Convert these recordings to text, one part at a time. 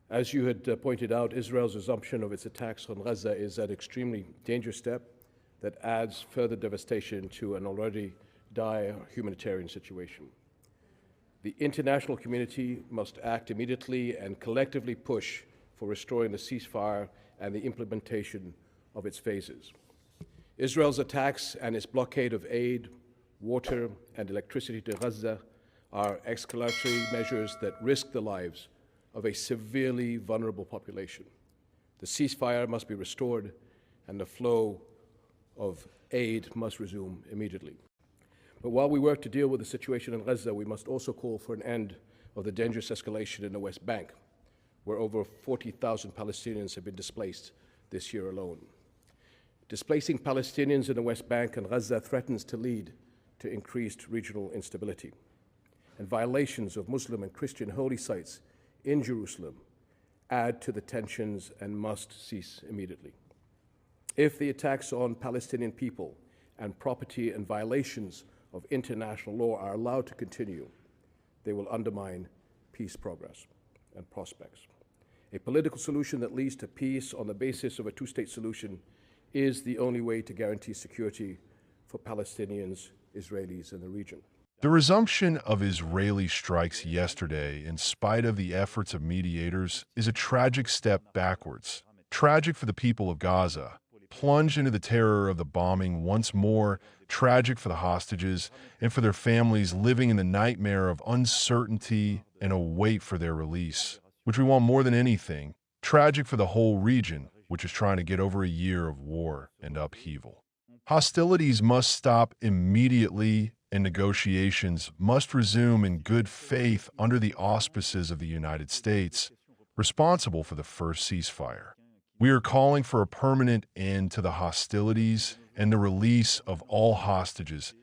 As you had pointed out, Israel's resumption of its attacks on Gaza is an extremely dangerous step that adds further devastation to an already dire humanitarian situation. The international community must act immediately and collectively push for restoring the ceasefire and the implementation of its phases. Israel's attacks and its blockade of aid, water, and electricity to Gaza are escalatory measures that risk the lives of a severely vulnerable population. The ceasefire must be restored and the flow of aid must resume immediately. But while we work to deal with the situation in Gaza, we must also call for an end of the dangerous escalation in the West Bank, where over 40,000 Palestinians have been displaced this year alone. Displacing Palestinians in the West Bank and Gaza threatens to lead to increased regional instability, and violations of Muslim and Christian holy sites in Jerusalem add to the tensions and must cease immediately. If the attacks on Palestinian people and property and violations of international law are allowed to continue, they will undermine peace progress and prospects. A political solution that leads to peace on the basis of a two-state solution is the only way to guarantee security for Palestinians, Israelis, and the region. The resumption of Israeli strikes yesterday, in spite of the efforts of mediators, is a tragic step backwards. Tragic for the people of Gaza, plunged into the terror of the bombing once more, tragic for the hostages and for their families living in the nightmare of uncertainty and a wait for their release, which we want more than anything. Tragic for the whole region, which is trying to get over a year of war and upheaval. Hostilities must stop immediately and negotiations must resume in good faith under the auspices of the United States, responsible for the first ceasefire. We are calling for a permanent end to the hostilities and the release of all hostages.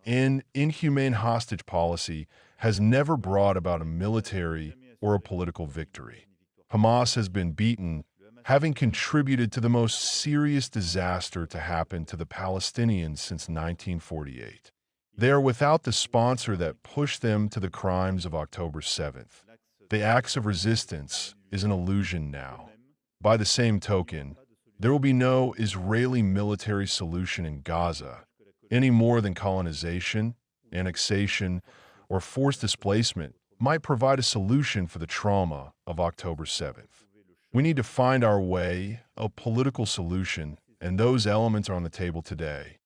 An inhumane hostage policy has never brought about a military or a political victory. Hamas has been beaten, having contributed to the most serious disaster to happen to the Palestinians since 1948. They are without the sponsor that pushed them to the crimes of October 7th. The acts of resistance is an illusion now. By the same token, there will be no Israeli military solution in Gaza, any more than colonization, annexation, or forced displacement might provide a solution for the trauma of October 7th. We need to find our way, a political solution, and those elements are on the table today.